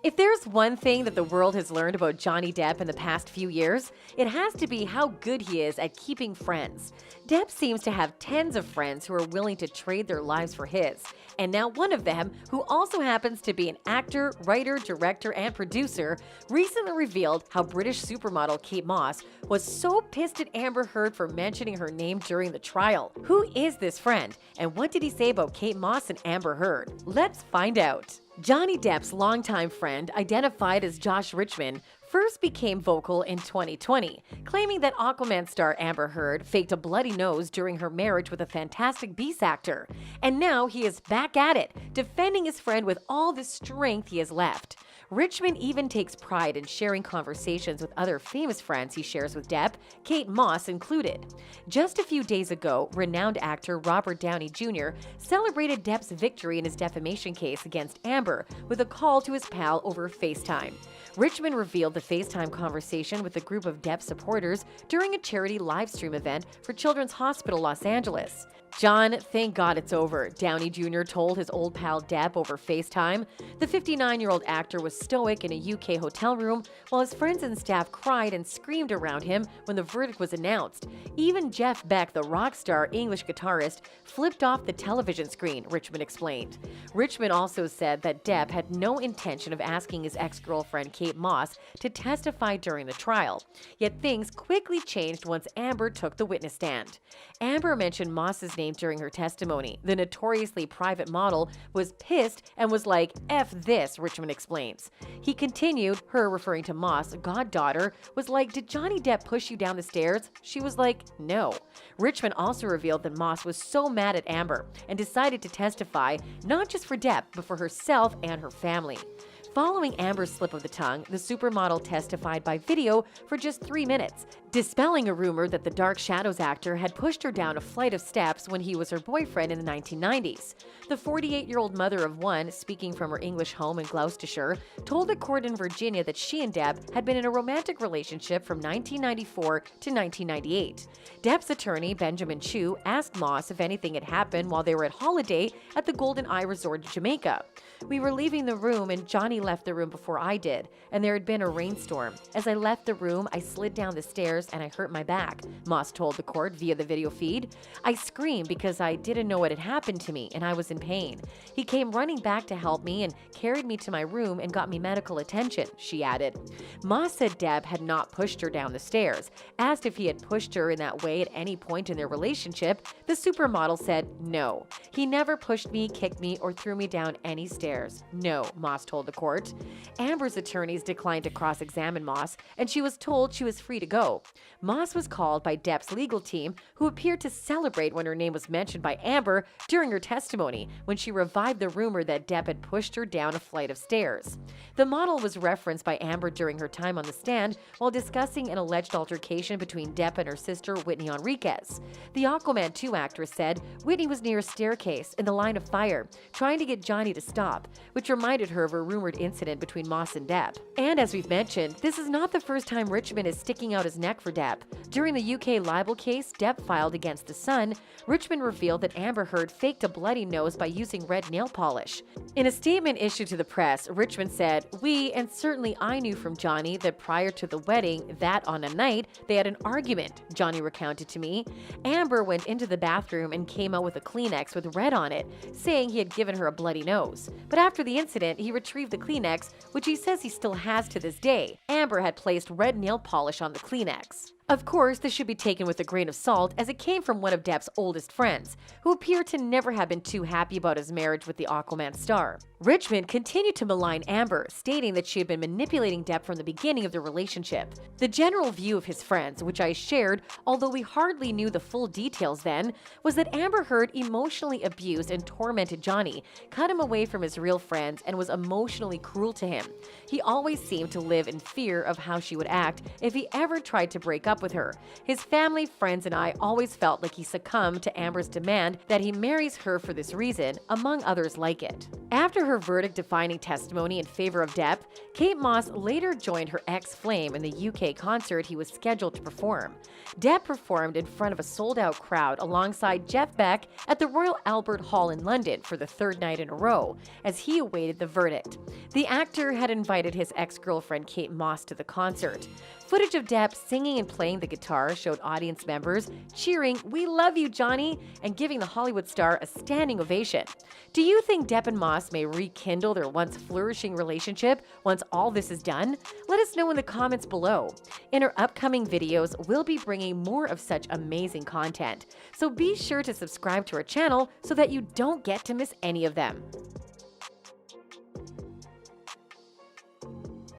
If there's one thing that the world has learned about Johnny Depp in the past few years, it has to be how good he is at keeping friends. Depp seems to have tens of friends who are willing to trade their lives for his. And now one of them, who also happens to be an actor, writer, director, and producer, recently revealed how British supermodel Kate Moss was so pissed at Amber Heard for mentioning her name during the trial. Who is this friend? And what did he say about Kate Moss and Amber Heard? Let's find out. Johnny Depp's longtime friend, identified as Josh Richmond, first became vocal in 2020, claiming that Aquaman star Amber Heard faked a bloody nose during her marriage with a Fantastic Beasts actor. And now he is back at it, defending his friend with all the strength he has left. Richmond even takes pride in sharing conversations with other famous friends he shares with Depp, Kate Moss included. Just a few days ago, renowned actor Robert Downey Jr. celebrated Depp's victory in his defamation case against Amber with a call to his pal over FaceTime. Richmond revealed the FaceTime conversation with a group of Depp supporters during a charity livestream event for Children's Hospital Los Angeles. "John, thank God it's over," Downey Jr. told his old pal Depp over FaceTime. The 59-year-old actor was stoic in a UK hotel room while his friends and staff cried and screamed around him when the verdict was announced. Even Jeff Beck, the rock star English guitarist, flipped off the television screen, Richmond explained. Richmond also said that Depp had no intention of asking his ex-girlfriend Kate Moss to testify during the trial. Yet things quickly changed once Amber took the witness stand. Amber mentioned Moss's name during her testimony. The notoriously private model was pissed and was like, "F this," Richmond explains. He continued, her referring to Moss' goddaughter, was like, "Did Johnny Depp push you down the stairs?" She was like, "No." Richmond also revealed that Moss was so mad at Amber and decided to testify, not just for Depp, but for herself and her family. Following Amber's slip of the tongue, the supermodel testified by video for just 3 minutes, dispelling a rumor that the Dark Shadows actor had pushed her down a flight of steps when he was her boyfriend in the 1990s. The 48-year-old mother of one, speaking from her English home in Gloucestershire, told a court in Virginia that she and Depp had been in a romantic relationship from 1994 to 1998. Depp's attorney, Benjamin Chu, asked Moss if anything had happened while they were at holiday at the Golden Eye Resort in Jamaica. "We were leaving the room and Johnny left the room before I did, and there had been a rainstorm. As I left the room, I slid down the stairs and I hurt my back," Moss told the court via the video feed. "I screamed because I didn't know what had happened to me and I was in pain. He came running back to help me and carried me to my room and got me medical attention," she added. Moss said Depp had not pushed her down the stairs. Asked if he had pushed her in that way at any point in their relationship, the supermodel said, "No. He never pushed me, kicked me, or threw me down any stairs. No," Moss told the court. Amber's attorneys declined to cross-examine Moss, and she was told she was free to go. Moss was called by Depp's legal team, who appeared to celebrate when her name was mentioned by Amber during her testimony, when she revived the rumor that Depp had pushed her down a flight of stairs. The model was referenced by Amber during her time on the stand while discussing an alleged altercation between Depp and her sister Whitney Enriquez. The Aquaman 2 actress said Whitney was near a staircase in the line of fire, trying to get Johnny to stop, which reminded her of a rumored incident between Moss and Depp. And as we've mentioned, this is not the first time Richmond is sticking out his neck for Depp. During the UK libel case Depp filed against The Sun, Richmond revealed that Amber Heard faked a bloody nose by using red nail polish. In a statement issued to the press, Richmond said, "We, and certainly I knew from Johnny that prior to the wedding, that on a night, they had an argument," Johnny recounted to me. Amber went into the bathroom and came out with a Kleenex with red on it, saying he had given her a bloody nose. But after the incident, he retrieved the Kleenex, which he says he still has to this day. Amber had placed red nail polish on the Kleenex. Of course, this should be taken with a grain of salt, as it came from one of Depp's oldest friends, who appeared to never have been too happy about his marriage with the Aquaman star. Richmond continued to malign Amber, stating that she had been manipulating Depp from the beginning of the relationship. The general view of his friends, which I shared, although we hardly knew the full details then, was that Amber Heard emotionally abused and tormented Johnny, cut him away from his real friends, and was emotionally cruel to him. He always seemed to live in fear of how she would act if he ever tried to break up with her. His family, friends, and I always felt like he succumbed to Amber's demand that he marries her for this reason, among others like it. After her verdict-defining testimony in favor of Depp, Kate Moss later joined her ex-flame in the UK concert he was scheduled to perform. Depp performed in front of a sold-out crowd alongside Jeff Beck at the Royal Albert Hall in London for the third night in a row, as he awaited the verdict. The actor had invited his ex-girlfriend Kate Moss to the concert. Footage of Depp singing and playing the guitar showed audience members cheering, "We love you, Johnny," and giving the Hollywood star a standing ovation. Do you think Depp and Moss may rekindle their once flourishing relationship once all this is done? Let us know in the comments below. In our upcoming videos, we'll be bringing more of such amazing content. So be sure to subscribe to our channel so that you don't get to miss any of them.